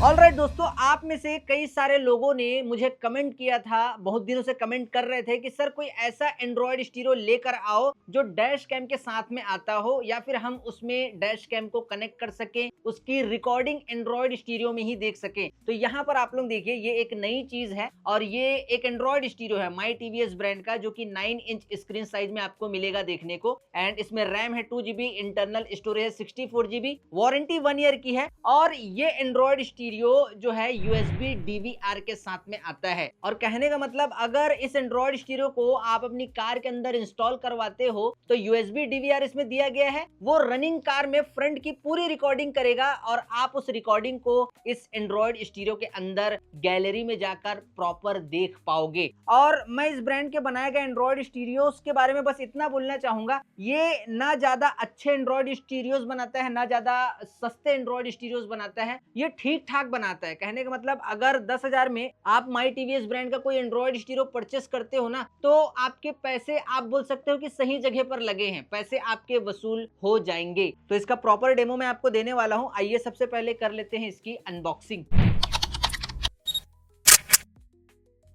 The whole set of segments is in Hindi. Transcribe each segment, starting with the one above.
ऑलराइट दोस्तों, आप में से कई सारे लोगों ने मुझे कमेंट किया था, बहुत दिनों से कमेंट कर रहे थे कि सर कोई ऐसा एंड्रॉयड स्टीरियो लेकर आओ जो डैश कैम के साथ में आता हो, या फिर हम उसमें डैश कैम को कनेक्ट कर सकें, उसकी रिकॉर्डिंग एंड्रॉयड स्टीरियो में ही देख सकें। तो यहाँ पर आप लोग देखिए, ये एक नई चीज है और ये एक एंड्रॉयड स्टीरियो है माई टीवीएस ब्रांड का, जो कि 9 इंच स्क्रीन साइज में आपको मिलेगा देखने को। एंड इसमें रैम है 2 GB, internal storage 64 GB, warranty 1 year की है। और ये एंड्रॉयड स्टीरियो जो है यूएसबी डीवीआर के साथ में आता है। और कहने का मतलब, अगर इस एंड्रॉयड स्टीरियो को आप अपनी कार के अंदर इंस्टॉल करवाते हो तो यूएसबी डीवीआर इसमें दिया गया है, वो रनिंग कार में फ्रंट की पूरी रिकॉर्डिंग करेगा और आप उस रिकॉर्डिंग को इस एंड्रॉयड स्टीरियो के अंदर गैलरी में जाकर प्रॉपर देख पाओगे। और मैं इस ब्रांड के बनाए गए एंड्रॉयड स्टीरियोस के बारे में बस इतना बोलना चाहूंगा, ये ना ज्यादा अच्छे एंड्रॉयड स्टीरियोस बनाता है, ना ज्यादा सस्ते एंड्रॉयड स्टीरियोस बनाता है, ये ठीक ठाक बनाता है। कहने का मतलब, अगर 10,000 में आप माई टीवीएस ब्रांड का कोई एंड्रॉयड स्टीरियो परचेस करते हो ना, तो आपके पैसे आप बोल सकते हो कि सही जगह पर लगे हैं, पैसे आपके वसूल हो जाएंगे। तो इसका प्रॉपर डेमो मैं आपको देने वाला हूं। आइए सबसे पहले कर लेते हैं इसकी unboxing.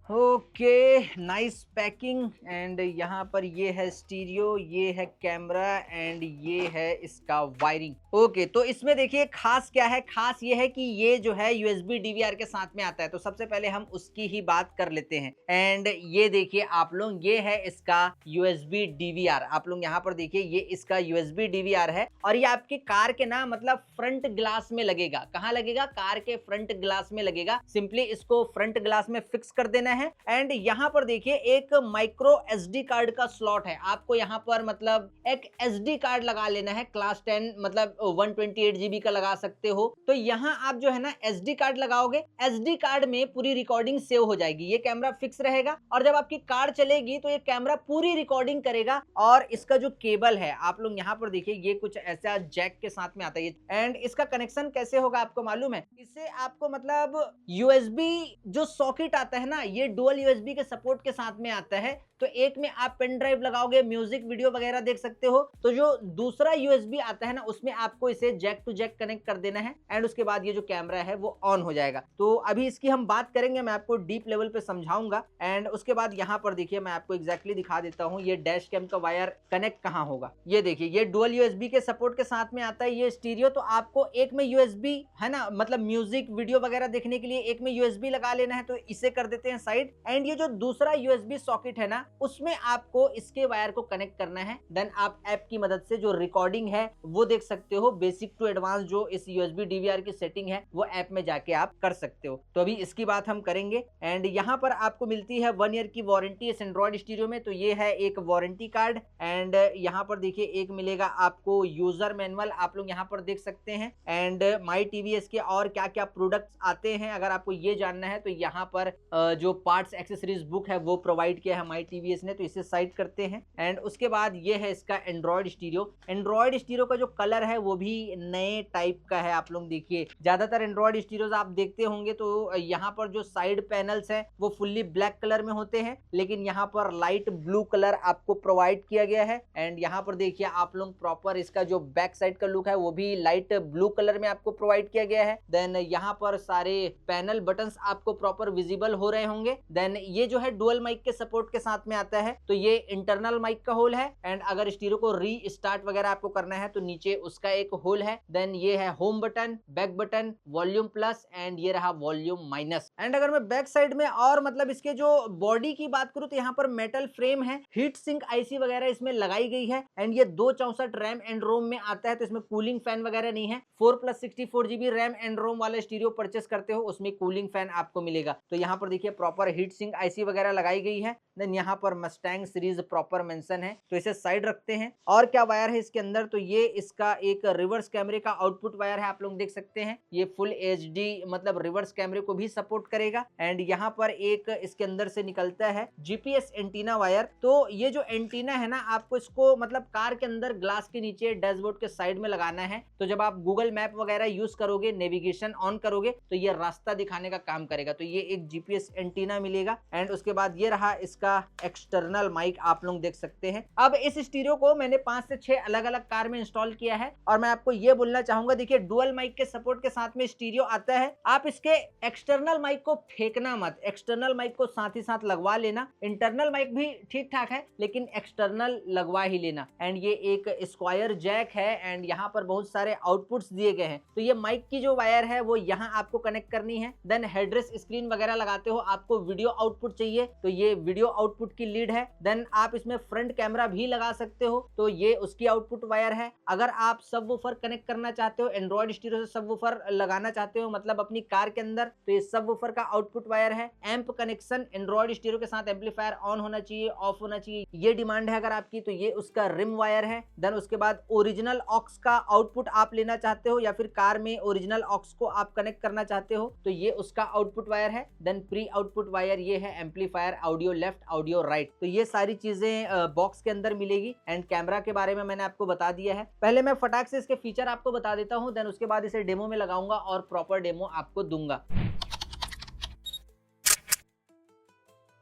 Okay, nice packing. And यहाँ पर ये है स्टीरियो, ये है कैमरा एंड ये है इसका वायरिंग। ओके, तो इसमें देखिए खास क्या है, खास ये है कि ये जो है यूएसबी डीवीआर के साथ में आता है। तो सबसे पहले हम उसकी ही बात कर लेते हैं। एंड ये देखिए आप लोग, ये है इसका यूएसबी डीवीआर। आप लोग यहाँ पर देखिए, ये इसका यूएसबी डीवीआर है और ये आपकी कार के ना मतलब फ्रंट ग्लास में लगेगा। कहाँ लगेगा? कार के फ्रंट ग्लास में लगेगा। सिंपली इसको फ्रंट ग्लास में फिक्स कर देना है। एंड यहाँ पर देखिए एक माइक्रो एसडी कार्ड का स्लॉट है। आपको यहाँ पर मतलब एक एसडी कार्ड लगा लेना है, क्लास 10 मतलब 128 GB का लगा सकते हो। तो यहाँ आप जो है ना एसडी कार्ड लगाओगे, एसडी कार्ड में पूरी रिकॉर्डिंग सेव हो जाएगी। ये कैमरा फिक्स रहेगा और जब आपकी कार चलेगी तो ये कैमरा पूरी रिकॉर्डिंग करेगा। और इसका जो केबल है, आप लोग यहाँ पर देखिए, ये कुछ ऐसा जैक के साथ में आता है। एंड इसका कनेक्शन कैसे होगा आपको मालूम है? इससे आपको मतलब यूएसबी जो सॉकेट आता है ना, ये डुअल यूएसबी के सपोर्ट के साथ में आता है। तो एक में आप पेन ड्राइव लगाओगे, म्यूजिक वीडियो वगैरह देख सकते हो। तो जो दूसरा यूएसबी आता है ना, उसमें आपको इसे जैक टू जैक कनेक्ट कर देना है एंड उसके बाद ये जो कैमरा है वो ऑन हो जाएगा। तो अभी इसकी हम बात करेंगे, मैं आपको डीप लेवल पे समझाऊंगा। एंड उसके बाद यहाँ पर देखिए, मैं आपको एग्जैक्टली दिखा देता हूँ ये डैश कैम का वायर कनेक्ट कहाँ होगा। ये देखिए, ये डुअल यूएसबी के सपोर्ट के साथ में आता है ये स्टीरियो। तो आपको एक में यूएसबी है ना, मतलब म्यूजिक वीडियो वगैरह देखने के लिए एक में यूएसबी लगा लेना है। तो इसे कर देते हैं साइड। एंड ये जो दूसरा यूएसबी सॉकेट है ना, उसमें आपको इसके वायर को कनेक्ट करना है। देन आप ऐप की मदद से जो रिकॉर्डिंग है वो देख सकते हो। बेसिक टू एडवांस जो इस यूएसबी डीवीआर की सेटिंग है वो ऐप में जाके आप कर सकते हो। तो अभी इसकी बात हम करेंगे। एंड यहाँ पर आपको मिलती है 1 ईयर की वारंटी इस एंड्रॉयड स्टीरियो में। तो ये है एक वारंटी कार्ड। एंड यहाँ पर देखिए एक मिलेगा आपको यूजर मैनुअल, आप लोग यहाँ पर देख सकते हैं। एंड माई टीवीएस के और क्या क्या प्रोडक्ट्स आते हैं, अगर आपको ये जानना है तो यहाँ पर जो पार्ट्स एक्सेसरीज बुक है वो प्रोवाइड किया है माई टीवीएस ने। तो इसे साइड करते हैं। एंड उसके बाद ये है इसका एंड्रॉयड स्टीरियो। एंड्रॉयड स्टीरियो का जो कलर है वो भी नए टाइप का है। आप लोग देखिए, ज्यादातर एंड्रॉयड स्टीरियोज आप देखते होंगे तो यहाँ पर जो साइड पैनल्स हैं वो फुल्ली ब्लैक कलर में होते हैं, लेकिन यहाँ पर लाइट ब्लू कलर आपको प्रोवाइड किया गया है। एंड यहाँ पर देखिए आप लोग प्रॉपर इसका जो बैक साइड का लुक है वो भी लाइट ब्लू कलर में आपको प्रोवाइड किया गया है। देन यहाँ पर सारे पैनल बटन्स आपको प्रॉपर विजिबल हो रहे होंगे। देन ये जो है डुअल माइक के सपोर्ट के साथ में आता है। तो ये इंटरनल माइक का होल है। एंड अगर स्टीरियो को री स्टार्ट वगैरह आपको करना है तो नीचे उसका एक होल है। देन ये है home button, back button, volume plus and ये रहा वॉल्यूम माइनस। एंड अगर मैं बैक साइड में और मतलब इसके जो बॉडी की बात करूं तो यहाँ पर मेटल फ्रेम है, हीट सिंक आईसी वगैरह इसमें लगाई गई है। एंड ये 264 रैम एंड रोम में आता है। तो इसमें कूलिंग फैन वगैरह नहीं है। 4+64 GB रैम एंड रोम वाला स्टीरियो परचेस करते हो उसमें कूलिंग फैन आपको मिलेगा। तो यहाँ पर देखिए प्रॉपर हीट सिंक आईसी वगैरह लगाई गई है। देन यहाँ पर मस्टैंग सीरीज प्रॉपर मेंशन है। तो इसे साइड रखते हैं। और क्या वायर है इसके अंदर, तो ये इसका एक रिवर्स कैमरे का आउटपुट वायर है। आप लोग देख सकते हैं ये फुल एचडी मतलब रिवर्स कैमरे को भी सपोर्ट करेगा। एंड यहाँ पर एक इसके अंदर से निकलता है जीपीएस एंटीना वायर। तो ये जो एंटीना है ना, आपको इसको मतलब कार के अंदर ग्लास के नीचे डैशबोर्ड के साइड में लगाना है। तो जब आप गूगल मैप वगैरह यूज करोगे, नेविगेशन ऑन करोगे तो ये रास्ता दिखाने का काम करेगा। तो ये एक जीपीएस एंटीना मिलेगा। एंड उसके बाद ये रहा इसका एक्सटर्नल माइक, आप लोग देख सकते हैं। अब इस स्टीरियो को मैंने 5 से 6 अलग अलग कार में इंस्टॉल किया है और और मैं आपको ये बोलना चाहूंगा, देखिए डुअल माइक के सपोर्ट के साथ में स्टीरियो आता है। आप इसके एक्सटर्नल माइक को फेंकना मत, एक्सटर्नल माइक को साथ ही साथ लगवा लेना। इंटरनल माइक भी ठीक ठाक है लेकिन एक्सटर्नल लगवा ही लेना। एंड ये एक स्क्वायर जैक है एंड यहाँ पर बहुत सारे आउटपुट्स दिए गए हैं। तो ये माइक की जो वायर है वो यहाँ आपको कनेक्ट करनी है। देन हेडरेस्ट स्क्रीन वगैरह लगाते हो, आपको वीडियो आउटपुट चाहिए तो ये वीडियो आउटपुट की लीड है। देन आप इसमें फ्रंट कैमरा भी लगा सकते हो तो ये उसकी आउटपुट वायर है। अगर आप सबवूफर कनेक्ट करना चाहते हो, एंड्रॉइड स्टीरियो से सबवूफर लगाना चाहते हो मतलब अपनी कार के अंदर, तो ये सबवूफर का आउटपुट वायर है। एम्प कनेक्शन एंड्रॉइड स्टीरियो के साथ एम्पलीफायर ऑन होना चाहिए, ऑफ होना चाहिए, ये डिमांड है अगर आपकी, तो ये उसका रिम वायर है। देन उसके बाद ओरिजिनल ऑक्स का आउटपुट आप लेना चाहते हो या फिर कार में ओरिजिनल ऑक्स को आप कनेक्ट करना चाहते हो तो ये उसका आउटपुट वायर है। देन प्री आउटपुट वायर ये है, amplifier, audio left, audio right, तो ये सारी चीजें बॉक्स के अंदर मिलेगी। एंड कैमरा के बारे में मैंने आपको बता दिया है। पहले मैं फटाक से इसके फीचर आपको बता देता हूं, देन उसके बाद इसे डेमो में लगाऊंगा और प्रॉपर डेमो आपको दूंगा।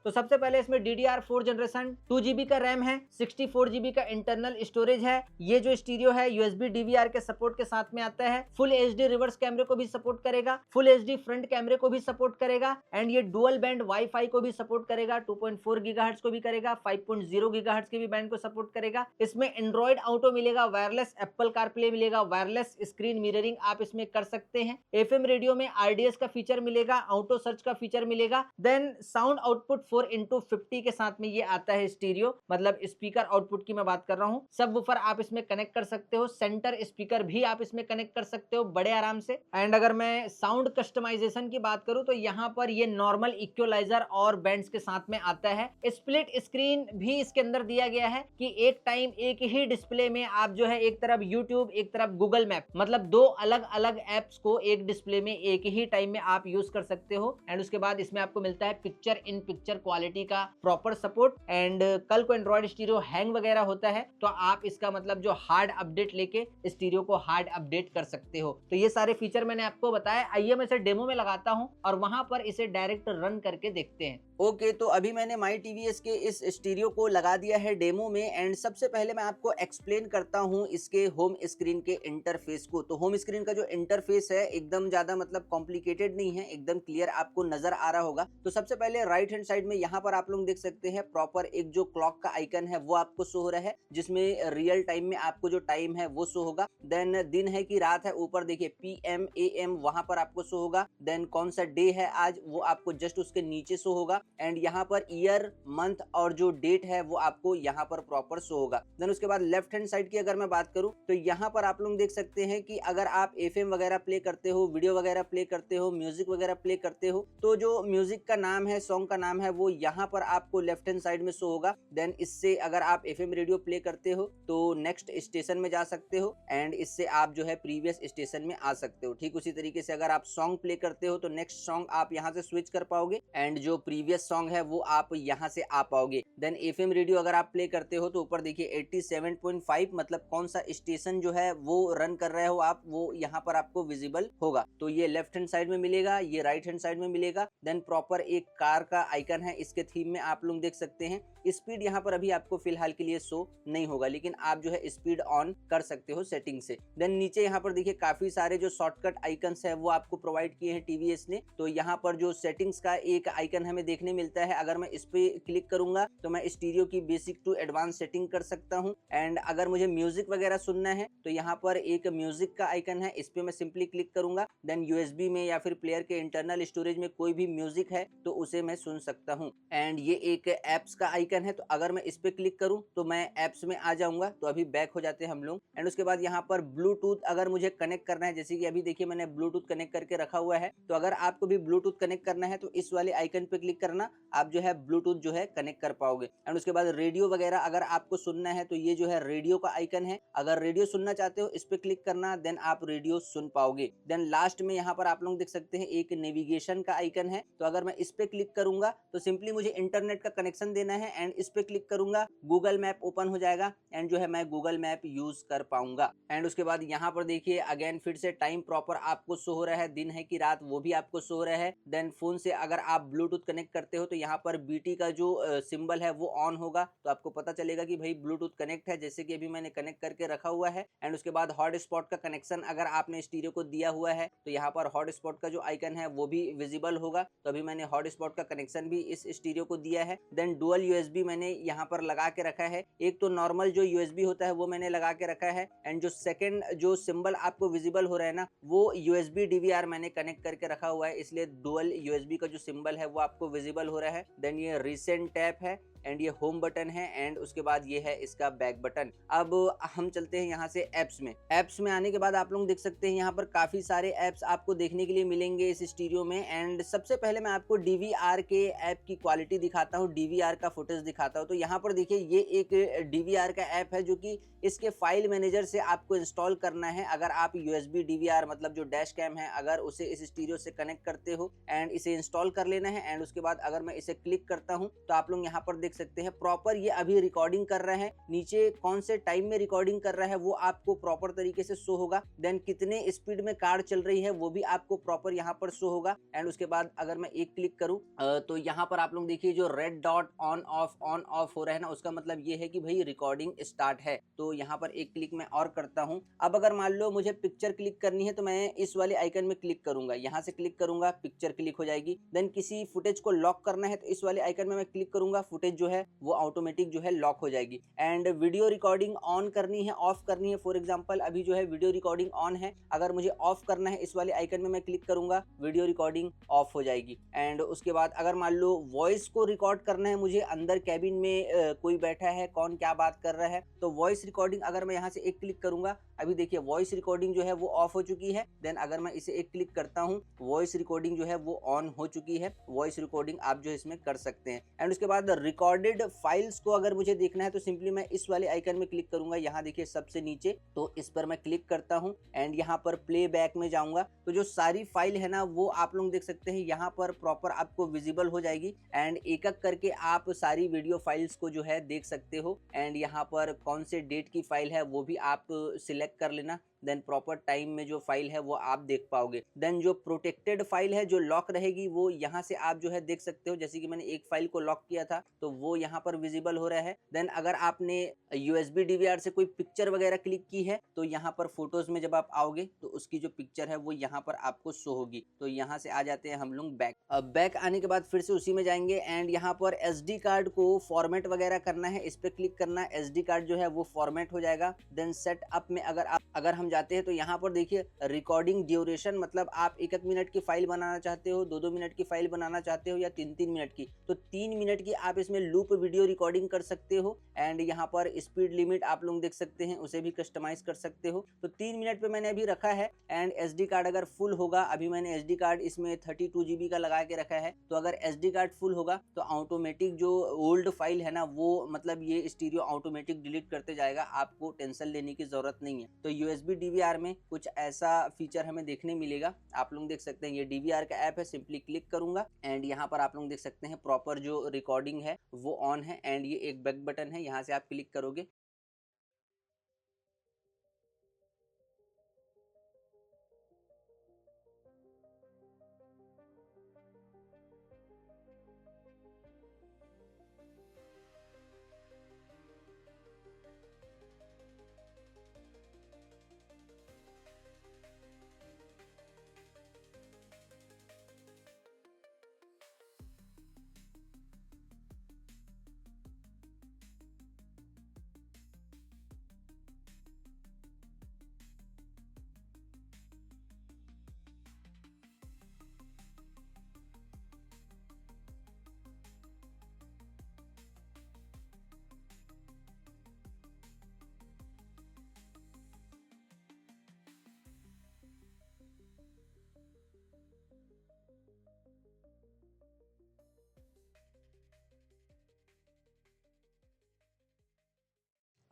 तो सबसे पहले इसमें DDR4 जनरेशन, 2GB का रैम है, 64GB का इंटरनल स्टोरेज है। ये जो स्टीरियो है USB DVR के सपोर्ट के साथ में आता है। फुल HD रिवर्स कैमरे को भी सपोर्ट करेगा, फुल HD फ्रंट कैमरे को भी सपोर्ट करेगा एंड ये डुअल बैंड वाईफाई को भी सपोर्ट करेगा, 2.4 GHz को भी करेगा, 5.0 GHz के भी बैंड को सपोर्ट करेगा। इसमें एंड्रॉइड ऑटो मिलेगा, वायरलेस एप्पल कारप्ले मिलेगा, वायरलेस स्क्रीन मिररिंग आप इसमें कर सकते हैं। FM रेडियो में RDS का फीचर मिलेगा, ऑटो सर्च का फीचर मिलेगा। देन साउंड आउटपुट 4x50 के साथ में ये आता है स्टीरियो, मतलब स्पीकर आउटपुट की मैं बात कर रहा हूँ। सबवूफर आप इसमें कनेक्ट कर सकते हो, सेंटर स्पीकर भी आप इसमें कनेक्ट कर सकते हो बड़े आराम से। एंड अगर मैं साउंड कस्टमाइजेशन की बात करूँ तो यहाँ पर ये नॉर्मल इक्वलाइजर और बैंड्स के साथ में आता है। स्प्लिट स्क्रीन भी इसके अंदर दिया गया है कि एक टाइम एक ही डिस्प्ले में आप जो है एक तरफ यूट्यूब एक तरफ गूगल मैप, मतलब दो अलग अलग एप्स को एक डिस्प्ले में एक ही टाइम में आप यूज कर सकते हो। एंड उसके बाद इसमें आपको मिलता है पिक्चर इन पिक्चर क्वालिटी का प्रॉपर सपोर्ट। एंड कल को एंड्रॉइड स्टीरियो हैंग वगैरह होता है तो आप इसका मतलब जो हार्ड अपडेट लेके स्टीरियो को हार्ड अपडेट कर सकते हो। तो ये सारे फीचर मैंने आपको बताया। आइए मैं इसे डेमो में लगाता हूं और वहां पर इसे डायरेक्ट रन करके देखते हैं। ओके, तो अभी मैंने माई टीवीएस के इस स्टीरियो को लगा दिया है डेमो में। एंड सबसे पहले मैं आपको एक्सप्लेन करता हूं इसके होम स्क्रीन के इंटरफेस को। तो होम स्क्रीन का जो इंटरफेस है एकदम ज्यादा मतलब कॉम्प्लिकेटेड नहीं है, एकदम क्लियर आपको नजर आ रहा होगा। तो सबसे पहले राइट हैंड साइड में यहाँ पर आप लोग देख सकते हैं प्रॉपर एक जो क्लॉक का आइकन है वो आपको शो हो रहा है, जिसमें रियल टाइम में आपको जो टाइम है वो शो होगा। देन दिन है कि रात है, ऊपर देखिए PM AM वहां पर आपको शो होगा। देन कौन सा डे है आज वो आपको जस्ट उसके नीचे शो होगा। एंड यहाँ पर ईयर, मंथ और जो डेट है वो आपको यहाँ पर प्रॉपर शो होगा। देन उसके बाद लेफ्ट हैंड साइड की अगर मैं बात करूँ तो यहाँ पर आप लोग देख सकते हैं कि अगर आप FM वगैरह प्ले करते हो, वीडियो वगैरह प्ले करते हो, म्यूजिक वगैरह प्ले करते हो, तो जो म्यूजिक का नाम है, सॉन्ग का नाम है वो यहाँ पर आपको लेफ्ट हैंड साइड में शो होगा। देन इससे अगर आप FM रेडियो प्ले करते हो तो नेक्स्ट स्टेशन में जा सकते हो एंड इससे आप जो है प्रीवियस स्टेशन में आ सकते हो। ठीक उसी तरीके से अगर आप सॉन्ग प्ले करते हो तो नेक्स्ट सॉन्ग आप यहाँ से स्विच कर पाओगे एंड जो प्रीवियस सॉन्ग है वो आप यहाँ से आ पाओगे। देन FM रेडियो अगर आप प्ले करते हो तो ऊपर देखिए 87.5 मतलब कौन सा स्टेशन जो है वो रन कर रहे हो आप, वो यहाँ पर आपको विजिबल होगा। तो ये लेफ्ट हैंड साइड में मिलेगा, ये राइट हैंड साइड में मिलेगा। देन प्रॉपर एक कार का आइकन है, इसके थीम में आप लोग देख सकते हैं। स्पीड यहाँ पर अभी आपको फिलहाल के लिए शो नहीं होगा, लेकिन आप जो है स्पीड ऑन कर सकते हो सेटिंग से। देन नीचे यहाँ पर देखिए काफी सारे जो शॉर्टकट आइकन्स है वो आपको प्रोवाइड किए हैं टीवीएस ने। तो यहाँ पर जो सेटिंग्स का एक आइकन हमें देखने मिलता है, अगर मैं इस पे क्लिक करूंगा तो मैं स्टीरियो की बेसिक टू एडवांस सेटिंग कर सकता हूँ। एंड अगर मुझे म्यूजिक वगैरह सुनना है तो यहाँ पर एक म्यूजिक का आइकन है, इस पे मैं सिंपली क्लिक करूंगा। देन USB में या फिर प्लेयर के इंटरनल स्टोरेज में कोई भी म्यूजिक है तो उसे मैं सुन सकता हूँ। एंड ये एक एप्स का आइकन है, तो अगर मैं इस पे क्लिक करूं तो मैं एप्स में आ जाऊंगा। तो अभी बैक हो जाते हैं हम लोग। एंड उसके बाद यहाँ पर ब्लूटूथ अगर मुझे कनेक्ट करना है, जैसे कि अभी देखिए मैंने ब्लूटूथ कनेक्ट करके रखा हुआ है, तो अगर आपको भी ब्लूटूथ कनेक्ट करना है तो इस वाले आइकन पे क्लिक करना, आप जो है ब्लूटूथ जो है कनेक्ट कर पाओगे। एंड उसके बाद रेडियो वगैरह अगर आपको सुनना है तो ये जो है रेडियो का आइकन है, अगर रेडियो सुनना चाहते हो इस पे क्लिक करना, देन आप रेडियो सुन पाओगे। देन लास्ट में यहाँ पर आप लोग देख सकते हैं एक नेविगेशन का आइकन है, तो अगर मैं इस पे क्लिक करूंगा तो सिंपली मुझे इंटरनेट का कनेक्शन देना है एंड इस पे क्लिक करूंगा, गूगल मैप ओपन हो जाएगा एंड जो है मैं गूगल मैप यूज कर पाऊंगा। एंड उसके बाद यहाँ पर देखिए अगेन फिर से टाइम प्रॉपर आपको शो हो रहा है, दिन है कि रात वो भी आपको शो हो रहा है। देन फोन से अगर आप ब्लूटूथ कनेक्ट करते हो तो यहाँ पर बीटी का जो सिंबल है वो ऑन होगा, तो आपको पता चलेगा कि भाई ब्लूटूथ कनेक्ट है, जैसे कि अभी मैंने कनेक्ट करके रखा हुआ है। एंड उसके बाद हॉटस्पॉट का कनेक्शन अगर आपने स्टीरियो को दिया हुआ है तो यहाँ पर हॉटस्पॉट का जो आइकन है वो भी विजिबल होगा, तो अभी मैंने हॉटस्पॉट का कनेक्शन भी इस स्टीरियो को दिया है। देन डुअल यूएसबी मैंने यहाँ पर लगा के रखा है, एक तो नॉर्मल जो यूएसबी होता है वो मैंने लगा के रखा है एंड जो सेकंड जो सिंबल आपको विजिबल हो रहा है ना वो यूएसबी डीवीआर मैंने कनेक्ट करके रखा हुआ है, इसलिए डुअल यूएसबी का जो सिंबल है वो आपको विजिबल हो रहा है। देन ये रिसेंट टैप है एंड ये होम बटन है एंड उसके बाद ये है इसका बैक बटन। अब हम चलते हैं यहाँ से एप्स में आने के बाद आप लोग देख सकते हैं यहाँ पर काफी सारे एप्स आपको देखने के लिए मिलेंगे इस स्टीरियो में। एंड सबसे पहले मैं आपको डीवीआर के ऐप की क्वालिटी दिखाता हूँ, डीवीआर का फुटेज दिखाता हूँ। तो यहाँ पर देखिए ये एक डीवीआर का ऐप है जो कि इसके फाइल मैनेजर से आपको इंस्टॉल करना है। अगर आप यूएसबी डीवीआर मतलब जो डैश कैम है अगर उसे इस स्टीरियो से कनेक्ट करते हो एंड इसे इंस्टॉल कर लेना है। एंड उसके बाद अगर मैं इसे क्लिक करता हूँ तो आप लोग यहाँ पर देख सकते हैं प्रॉपर ये अभी रिकॉर्डिंग कर रहा है, नीचे कौन से टाइम में रिकॉर्डिंग कर रहा है वो आपको प्रॉपर तरीके से शो होगा। देन कितने स्पीड में कार चल रही है वो भी आपको प्रॉपर यहाँ पर शो होगा। एंड उसके बाद अगर मैं एक क्लिक करूँ तो यहाँ पर आप लोग देखिए जो रेड डॉट ऑन ऑफ हो रहा है ना, उसका मतलब ये है कि भाई रिकॉर्डिंग स्टार्ट है। तो यहाँ पर एक क्लिक मैं और करता हूँ। अब अगर मान लो मुझे पिक्चर क्लिक करनी है तो मैं इस वाले आइकन में क्लिक करूंगा, यहाँ से क्लिक करूंगा पिक्चर क्लिक हो जाएगी। देन किसी फुटेज को लॉक करना है तो इस वाले आइकन में मैं क्लिक करूंगा, फुटेज जो है वो ऑटोमेटिक जो है लॉक हो जाएगी। एंड वीडियो रिकॉर्डिंग ऑन करनी है ऑफ करनी है, फॉर एग्जांपल अभी जो है वीडियो रिकॉर्डिंग ऑन है, अगर मुझे ऑफ करना है इस वाले आइकन में मैं क्लिक करूंगा, वीडियो रिकॉर्डिंग ऑफ हो जाएगी। एंड उसके बाद अगर मान लो वॉइस को रिकॉर्ड करना है मुझे, अंदर कैबिन में कोई बैठा है, कौन क्या बात कर रहा है, तो वॉइस रिकॉर्डिंग अगर मैं यहाँ से एक क्लिक करूंगा, अभी देखिए वॉइस रिकॉर्डिंग जो है वो ऑफ हो चुकी है। देन अगर मैं इसे एक क्लिक करता हूँ वॉइस रिकॉर्डिंग जो है वो ऑन हो चुकी है, वॉइस रिकॉर्डिंग आप जो इसमें कर सकते हैं। एंड उसके बाद रिकॉर्डेड फाइल्स को अगर मुझे देखना है तो सिंपली मैं इस वाले आइकन में क्लिक करूंगा, यहाँ देखिए सबसे नीचे, तो इस पर मैं क्लिक करता हूँ एंड यहाँ पर प्ले बैक में जाऊंगा तो जो सारी फाइल है ना वो आप लोग देख सकते हैं यहाँ पर प्रॉपर आपको विजिबल हो जाएगी। एंड एक एक करके आप सारी वीडियो फाइल्स को जो है देख सकते हो। एंड यहाँ पर कौन से डेट की फाइल है वो भी आप सिलेक्ट कर लेना, देन प्रॉपर टाइम में जो फाइल है वो आप देख पाओगे। देन जो प्रोटेक्टेड फाइल है जो लॉक रहेगी वो यहाँ से आप जो है देख सकते हो, जैसे कि मैंने एक फाइल को लॉक किया था तो वो यहाँ पर विजिबल हो रहा है। देन अगर आपने यूएसबी डीवीआर से कोई पिक्चर वगैरह क्लिक की है तो यहाँ पर फोटोज में जब आप आओगे तो उसकी जो पिक्चर है वो यहाँ पर आपको शो होगी। तो यहाँ से आ जाते हैं हम लोग बैक। अब बैक आने के बाद फिर से उसी में जाएंगे एंड यहाँ पर एसडी कार्ड को फॉर्मेट वगैरह करना है, इस पे क्लिक करना है, एसडी कार्ड जो है वो फॉर्मेट हो जाएगा। देन सेटअप में अगर हम जाते हैं तो यहाँ पर देखिए रिकॉर्डिंग ड्यूरेशन, मतलब आप 1-1 मिनट की फाइल बनाना चाहते हो, 2-2 मिनट की फाइल बनाना चाहते हो या 3-3 मिनट की, तो 3 मिनट की आप इसमें लूप वीडियो रिकॉर्डिंग कर सकते हो। एंड यहाँ पर स्पीड लिमिट आप लोग देख सकते हैं, उसे भी कस्टमाइज कर सकते हो। तो 3 मिनट पे मैंने अभी रखा है। एंड एसडी कार्ड अगर फुल होगा, अभी मैंने एसडी कार्ड इसमें 32 GB का लगा के रखा है, तो अगर एसडी कार्ड फुल होगा तो ऑटोमेटिक जो ओल्ड फाइल है ना वो मतलब ये स्टीरियो ऑटोमेटिक डिलीट करते जाएगा, आपको टेंशन लेने की जरूरत नहीं है। तो यूएसबी डीवीआर में कुछ ऐसा फीचर हमें देखने मिलेगा। आप लोग देख सकते हैं ये डीवीआर का ऐप है, सिंपली क्लिक करूंगा एंड यहाँ पर आप लोग देख सकते हैं प्रॉपर जो रिकॉर्डिंग है वो ऑन है। एंड ये एक बैक बटन है, यहाँ से आप क्लिक करोगे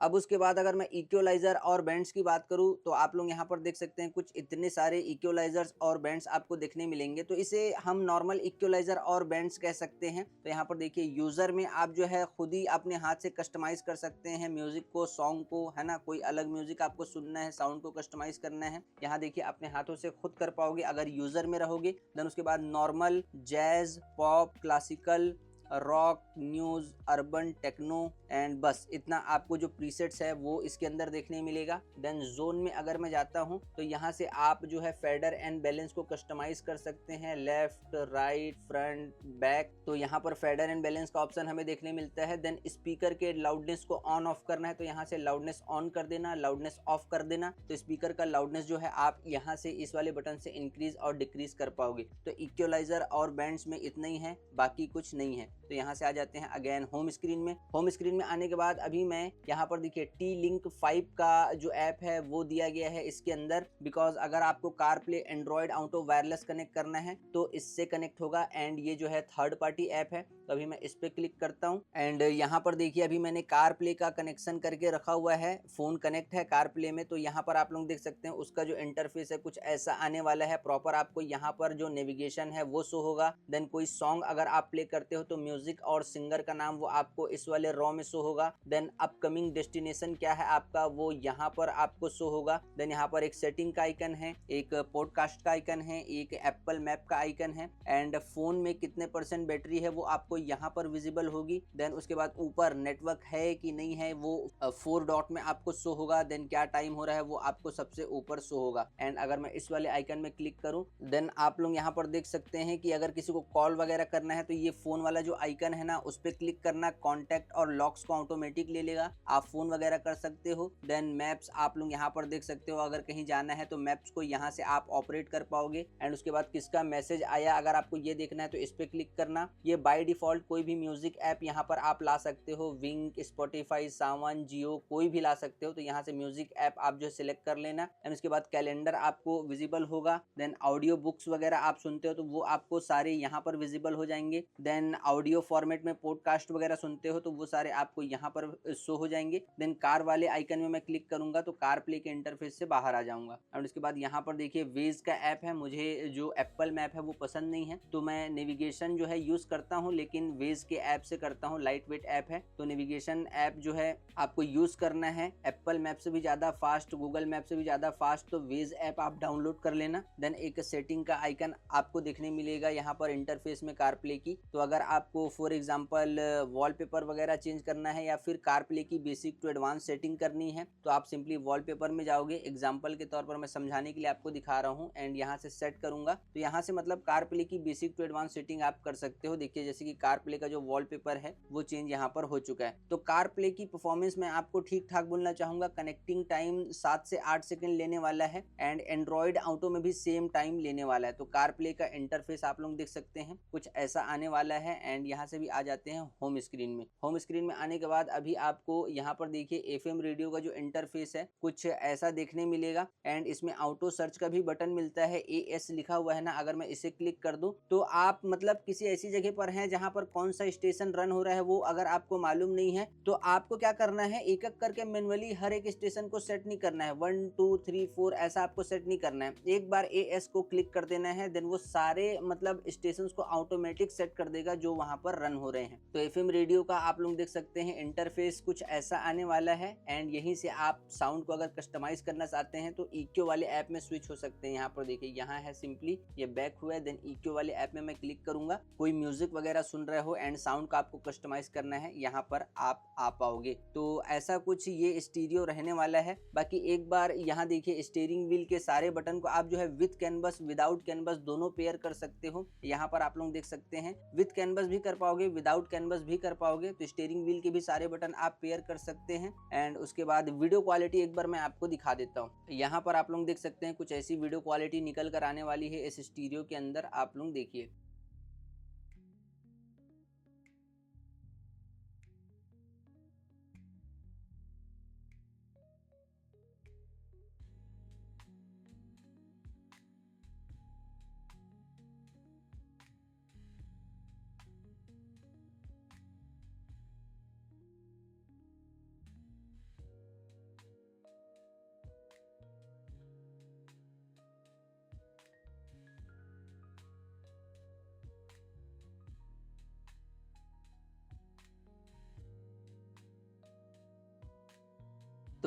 अब उसके बाद अगर मैं इक्वलाइजर और बैंड्स की बात करूँ तो आप लोग यहाँ पर देख सकते हैं कुछ इतने सारे इक्वलाइजर्स और बैंड्स आपको देखने मिलेंगे। तो इसे हम नॉर्मल इक्वलाइजर और बैंड्स कह सकते हैं। तो यहाँ पर देखिए यूजर में आप जो है खुद ही अपने हाथ से कस्टमाइज कर सकते हैं म्यूजिक को, सॉन्ग को, है ना। कोई अलग म्यूजिक आपको सुनना है, साउंड को कस्टमाइज करना है, यहाँ देखिए अपने हाथों से खुद कर पाओगे अगर यूजर में रहोगे। देन उसके बाद normal, jazz, pop, classical, rock, news, urban, techno and बस इतना आपको जो प्रीसेट्स है वो इसके अंदर देखने मिलेगा। देन जोन में अगर मैं जाता हूँ तो यहाँ से आप जो है फेडर एंड बैलेंस को कस्टमाइज कर सकते हैं, लेफ्ट, राइट, फ्रंट, बैक। तो यहाँ पर फेडर एंड बैलेंस का ऑप्शन हमें देखने मिलता है। देन स्पीकर के लाउडनेस को ऑन ऑफ करना है तो यहाँ से लाउडनेस ऑन कर देना, लाउडनेस ऑफ कर देना। तो स्पीकर का लाउडनेस जो है आप यहाँ से इस वाले बटन से इंक्रीज और डिक्रीज कर पाओगे। तो इक्वलाइजर और बैंड्स में इतना ही है, बाकी कुछ नहीं है। तो यहाँ से आ जाते हैं अगेन होम स्क्रीन में। होम स्क्रीन में आने के बाद अभी मैं यहाँ पर देखिए T-Link 5 का जो ऐप है वो दिया गया है इसके अंदर, बिकॉज अगर आपको car play Android auto wireless connect करना है तो इससे कनेक्ट होगा। एंड ये जो है थर्ड पार्टी ऐप है। तो अभी मैं इस पे क्लिक करता हूँ एंड यहाँ पर देखिए अभी मैंने कार प्ले का कनेक्शन करके रखा हुआ है, फोन कनेक्ट है कार प्ले में। तो यहाँ पर आप लोग देख सकते हैं उसका जो इंटरफेस है कुछ ऐसा आने वाला है। प्रॉपर आपको यहाँ पर जो नेविगेशन है वो शो होगा। देन कोई सॉन्ग अगर आप प्ले करते हो तो म्यूजिक और सिंगर का नाम वो आपको इस वाले रॉ में शो होगा। देन अपकमिंग डेस्टिनेशन क्या है आपका वो यहाँ पर आपको शो होगा। देन यहाँ पर एक सेटिंग का आइकन है, एक पॉडकास्ट का आइकन है, एक एप्पल मैप का आइकन है एंड फोन में कितने % बैटरी है वो आपको यहाँ पर विजिबल होगी। देन उसके बाद ऊपर नेटवर्क है कि नहीं है वो 4 डॉट में आपको शो होगा। देन क्या टाइम हो रहा है वो आपको सबसे ऊपर शो होगा। एंड अगर मैं इस वाले आइकन में क्लिक करूं देन आप लोग यहाँ पर देख सकते हैं कि अगर किसी को कॉल वगैरह करना है तो ये फोन वाला जो आइकन है ना उस पर क्लिक करना, कॉन्टैक्ट और लॉक्स को ऑटोमेटिक ले लेगा, आप फोन वगैरह कर सकते हो। देन मैप्स आप लोग यहाँ पर देख सकते हो, अगर कहीं जाना है तो मैप्स को यहाँ से आप ऑपरेट कर पाओगे। एंड उसके बाद किसका मैसेज आया अगर आपको ये देखना है तो इस पे क्लिक करना। ये बाय डिफॉल्ट कोई भी म्यूजिक ऐप यहाँ पर आप ला सकते हो, विंक, स्पॉटिफाई, सावन, जियो कोई भी ला सकते हो। तो यहाँ से म्यूजिक ऐप आप जो सिलेक्ट कर लेना एंड उसके बाद कैलेंडर आपको विजिबल होगा। देन ऑडियो बुक्स वगैरह आप सुनते हो तो वो आपको सारे यहाँ पर विजिबल हो जाएंगे। देन ऑडियो फॉर्मेट में पॉडकास्ट वगैरह सुनते हो तो वो सारे आपको यहाँ पर शो हो जाएंगे। देन कार वाले आइकन में मैं क्लिक करूंगा तो कार प्ले के इंटरफेस से बाहर आ जाऊंगा। और उसके बाद यहाँ पर देखिए वेज का ऐप है, मुझे जो एप्पल मैप है वो पसंद नहीं है तो मैं नेविगेशन जो है यूज करता हूँ, लेकिन वेज के ऐप से करता हूँ। लाइट वेट ऐप है तो नेविगेशन ऐप जो है आपको यूज करना है एप्पल मैप से भी ज्यादा फास्ट, गूगल मैप से भी ज्यादा फास्ट। तो वेज ऐप आप डाउनलोड कर लेना। देन एक सेटिंग का आइकन आपको देखने मिलेगा यहाँ पर इंटरफेस में कार प्ले की। तो अगर आपको फॉर एग्जांपल वॉलपेपर वगैरह चेंज करना है या फिर कार प्ले की बेसिक टू एडवांस सेटिंग करनी है तो आप सिंपली वॉलपेपर में जाओगे। एग्जांपल के तौर पर मैं समझाने के लिए आपको दिखा रहा हूँ एंड यहाँ से सेट करूंगा तो यहाँ से मतलब कार प्ले की बेसिक टू एडवांस सेटिंग आप कर सकते हो। देखिए जैसे कि कार प्ले का जो वॉलपेपर है वो चेंज यहाँ पर हो चुका है। तो कार प्ले की परफॉर्मेंस मैं आपको ठीक ठाक बोलना चाहूंगा। कनेक्टिंग टाइम 7 से 8 सेकंड लेने वाला है एंड एंड्रॉइड ऑटो में भी सेम टाइम लेने वाला है। तो कार प्ले का इंटरफेस आप लोग देख सकते हैं कुछ ऐसा आने वाला है। एंड यहाँ से भी आ जाते हैं होम स्क्रीन में। होम स्क्रीन में आने के बाद अभी आपको यहाँ पर देखिए एफएम रेडियो का जो इंटरफेस है कुछ ऐसा देखने मिलेगा एंड इसमें ऑटो सर्च का भी बटन मिलता है, AS लिखा हुआ है ना, अगर मैं इसे क्लिक कर दूं तो आप मतलब किसी ऐसी जगह पर हैं जहां पर कौन सा स्टेशन रन हो रहा है वो अगर आपको मालूम नहीं है तो आपको क्या करना है, एक एक करके मैनुअली हर एक स्टेशन को सेट नहीं करना है, 1 2 3 4 ऐसा आपको सेट नहीं करना है। एक बार AS को क्लिक कर देना है देन वो सारे मतलब स्टेशन को ऑटोमेटिक सेट कर देगा जो वहां पर रन हो रहे हैं। तो एफएम रेडियो का आप लोग देख सकते हैं इंटरफेस कुछ ऐसा आने वाला है एंड यहीं से आप साउंड को अगर कस्टमाइज करना चाहते हैं तो EQ वाले ऐप में स्विच हो सकते हैं। यहाँ पर देखिए यहाँ है सिंपली ये बैक हुआ है। देन EQ वाले ऐप में मैं क्लिक करूंगा, कोई म्यूजिक वगैरह सुन रहे हो एंड साउंड का आपको कस्टमाइज करना है यहाँ पर आप आ पाओगे। तो ऐसा कुछ ये स्टीरियो रहने वाला है। बाकी एक बार यहाँ देखिए स्टीयरिंग व्हील के सारे बटन को आप जो है विद कैनवस विदाउट कैनवस दोनों पेयर कर सकते हो। यहाँ पर आप लोग देख सकते हैं विद कैनवस भी कर पाओगे, विदाउट कैनवस भी कर पाओगे। तो स्टीयरिंग व्हील के भी सारे बटन आप पेयर कर सकते हैं। एंड उसके बाद वीडियो क्वालिटी एक बार मैं आपको दिखा देता हूँ। यहाँ पर आप लोग देख सकते हैं कुछ ऐसी वीडियो क्वालिटी निकल कर आने वाली है इस स्टीरियो के अंदर। आप लोग देखिए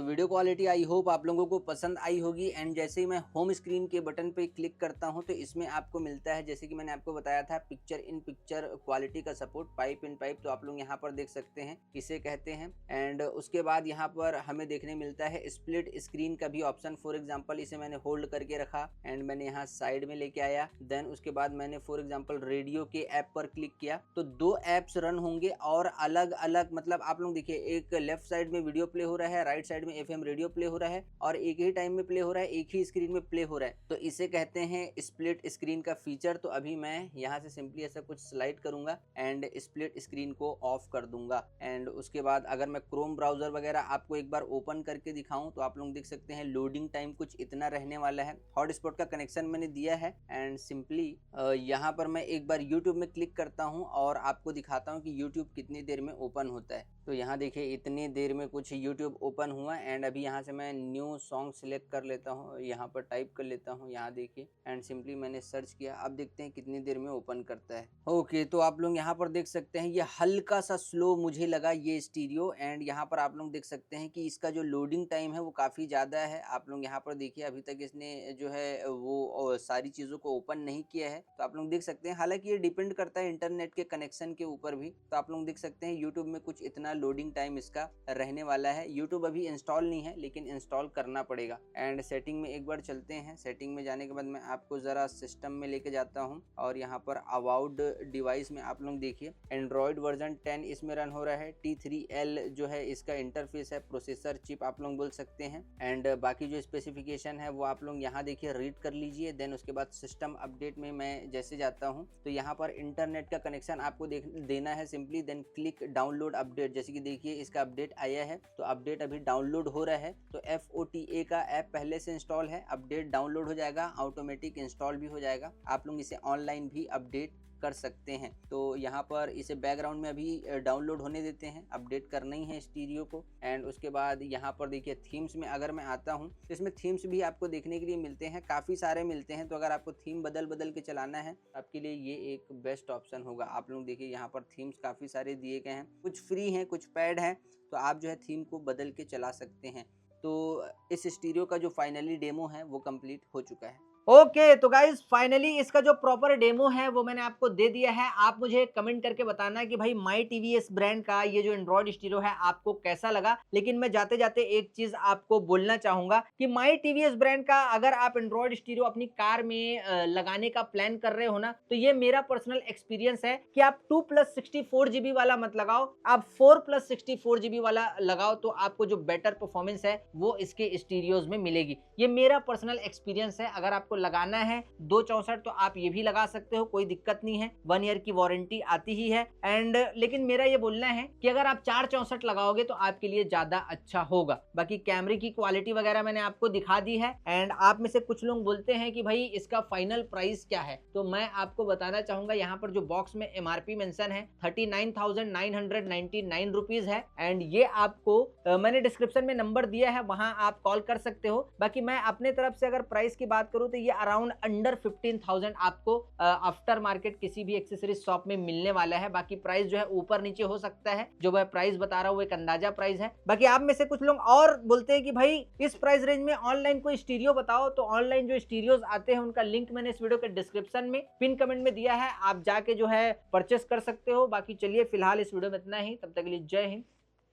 वीडियो क्वालिटी आई होप आप लोगों को पसंद आई होगी। एंड जैसे ही मैं होम स्क्रीन के बटन पे क्लिक करता हूं तो इसमें आपको मिलता है, जैसे कि मैंने आपको बताया था, पिक्चर इन पिक्चर क्वालिटी का सपोर्ट, पाइप इन पाइप। तो आप लोग यहाँ पर देख सकते हैं इसे कहते हैं। एंड उसके बाद यहाँ पर हमें देखने मिलता है स्प्लिट स्क्रीन का भी ऑप्शन। फॉर एग्जाम्पल इसे मैंने होल्ड करके रखा एंड मैंने यहाँ साइड में लेके आया। देन उसके बाद मैंने फॉर एग्जाम्पल रेडियो के ऐप पर क्लिक किया तो दो ऐप्स रन होंगे और अलग अलग, मतलब आप लोग देखिए, एक लेफ्ट साइड में वीडियो प्ले हो रहा है, राइट साइड में एफएम रेडियो प्ले हो रहा है और एक ही टाइम में प्ले हो रहा है, एक ही स्क्रीन में प्ले हो रहा है। तो इसे कहते हैं स्प्लिट स्क्रीन का फीचर। तो अभी मैं यहाँ से सिंपली ऐसा कुछ स्लाइड करूंगा एंड स्प्लिट स्क्रीन को ऑफ कर दूंगा। एंड उसके बाद अगर मैं क्रोम ब्राउजर वगैरह आपको एक बार ओपन करके दिखाऊं तो आप लोग देख सकते हैं लोडिंग टाइम कुछ इतना रहने वाला है। हॉटस्पॉट का कनेक्शन मैंने दिया है एंड सिंपली यहाँ पर मैं एक बार यूट्यूब में क्लिक करता हूँ और आपको दिखाता हूँ कि यूट्यूब कितनी देर में ओपन होता है। तो यहाँ देखिए इतनी देर में कुछ यूट्यूब ओपन हुआ एंड अभी यहाँ से मैं न्यू सॉन्ग सिलेक्ट कर लेता हूँ, यहाँ पर टाइप कर लेता हूँ, यहाँ देखिए एंड सिंपली मैंने सर्च किया। अब देखते हैं कितनी देर में ओपन करता है। ओके, तो आप लोग यहाँ पर देख सकते हैं ये हल्का सा स्लो मुझे लगा ये स्टीरियो। एंड यहाँ पर आप लोग देख सकते हैं कि इसका जो लोडिंग टाइम है वो काफ़ी ज़्यादा है। आप लोग यहाँ पर देखिए अभी तक इसने जो है वो सारी चीज़ों को ओपन नहीं किया है। तो आप लोग देख सकते हैं, हालांकि ये डिपेंड करता है इंटरनेट के कनेक्शन के ऊपर भी। तो आप लोग देख सकते हैं यूट्यूब में कुछ इतना लोडिंग टाइम इसका रहने वाला है। यूट्यूब अभी इंस्टॉल नहीं है लेकिन इंस्टॉल करना पड़ेगा। एंड सेटिंग में एक बार चलते हैं। सेटिंग में जाने के बाद मैं आपको ज़रा सिस्टम में लेके जाता हूँ और यहाँ पर अबाउट डिवाइस में आप लोग देखिए एंड्रॉयड वर्जन 10 इसमें रन हो रहा है। T3L जो है इसका इंटरफेस है, प्रोसेसर चिप आप लोग बोल सकते हैं। एंड बाकी जो स्पेसिफिकेशन है वो आप लोग यहाँ देखिए रीड कर लीजिए। देन उसके बाद सिस्टम अपडेट में मैं जैसे जाता हूँ तो यहाँ पर इंटरनेट का कनेक्शन आपको देना है simply. Then click download update. जैसे कि देखिए इसका अपडेट आया है तो अपडेट अभी डाउनलोड हो रहा है। तो FOTA का ऐप पहले से इंस्टॉल है, अपडेट डाउनलोड हो जाएगा, ऑटोमेटिक इंस्टॉल भी हो जाएगा। आप लोग इसे ऑनलाइन भी अपडेट कर सकते हैं। तो यहाँ पर इसे बैकग्राउंड में अभी डाउनलोड होने देते हैं, अपडेट करना ही है स्टीरियो को। एंड उसके बाद यहाँ पर देखिए थीम्स में अगर मैं आता हूँ तो इसमें थीम्स भी आपको देखने के लिए मिलते हैं, काफ़ी सारे मिलते हैं। तो अगर आपको थीम बदल बदल के चलाना है आपके लिए ये एक बेस्ट ऑप्शन होगा। आप लोग देखिए यहाँ पर थीम्स काफ़ी सारे दिए गए हैं, कुछ फ्री हैं कुछ पेड हैं। तो आप जो है थीम को बदल के चला सकते हैं। तो इस स्टीरियो का जो फाइनली डेमो है वो कंप्लीट हो चुका है। ओके तो गाइज फाइनली इसका जो प्रॉपर डेमो है वो मैंने आपको दे दिया है। आप मुझे कमेंट करके बताना कि भाई माई टीवीएस ब्रांड का ये जो एंड्रॉइड स्टीरियो है आपको कैसा लगा। लेकिन मैं जाते जाते एक चीज आपको बोलना चाहूंगा कि माई टीवीएस ब्रांड का अगर आप एंड्रॉइड स्टीरियो अपनी कार में लगाने का प्लान कर रहे हो ना, तो ये मेरा पर्सनल एक्सपीरियंस है कि आप 2+64 GB वाला मत लगाओ, आप 4+64 GB वाला लगाओ। तो आपको जो बेटर परफॉर्मेंस है वो इसके स्टीरियोज में मिलेगी। ये मेरा पर्सनल एक्सपीरियंस है। अगर आपको लगाना है 264 तो आप ये भी लगा सकते हो, कोई दिक्कत नहीं है, 1 ईयर की वारंटी आती ही है। एंड लेकिन मेरा ये बोलना है कि अगर आप 464 लगाओगे तो आपके लिए ज्यादा अच्छा होगा। बाकी कैमरे की क्वालिटी वगैरह मैंने आपको दिखा दी है। एंड आप में से कुछ लोग बोलते हैं कि भाई इसका फाइनल प्राइस क्या है, तो मैं आपको बताना चाहूंगा यहाँ पर जो बॉक्स में MRP मेंशन है 39,999 रुपीज है। एंड ये आपको मैंने डिस्क्रिप्शन में नंबर दिया है, वहां आप कॉल कर सकते हो। बाकी मैं अपने तरफ से अगर प्राइस की बात करूं तो ये अराउंड अंडर 15,000 आपको आफ्टर मार्केट किसी भी एक्सेसरीज शॉप में मिलने वाला है। बाकी प्राइस जो है ऊपर नीचे हो सकता है, जो मैं प्राइस बता रहा हूँ वो एक अंदाजा प्राइस है। बाकी आप में से कुछ लोग और बोलते हैं कि भाई इस प्राइस रेंज में ऑनलाइन कोई स्टीरियो बताओ, तो ऑनलाइन जो स्टीरियोज आते हैं उनका लिंक मैंने इस वीडियो के डिस्क्रिप्शन में पिन कमेंट में दिया है, आप जाके जो है परचेस कर सकते हो। बाकी चलिए फिलहाल इस वीडियो में इतना ही, तब तक के लिए जय हिंद,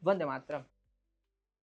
वंदे मातरम।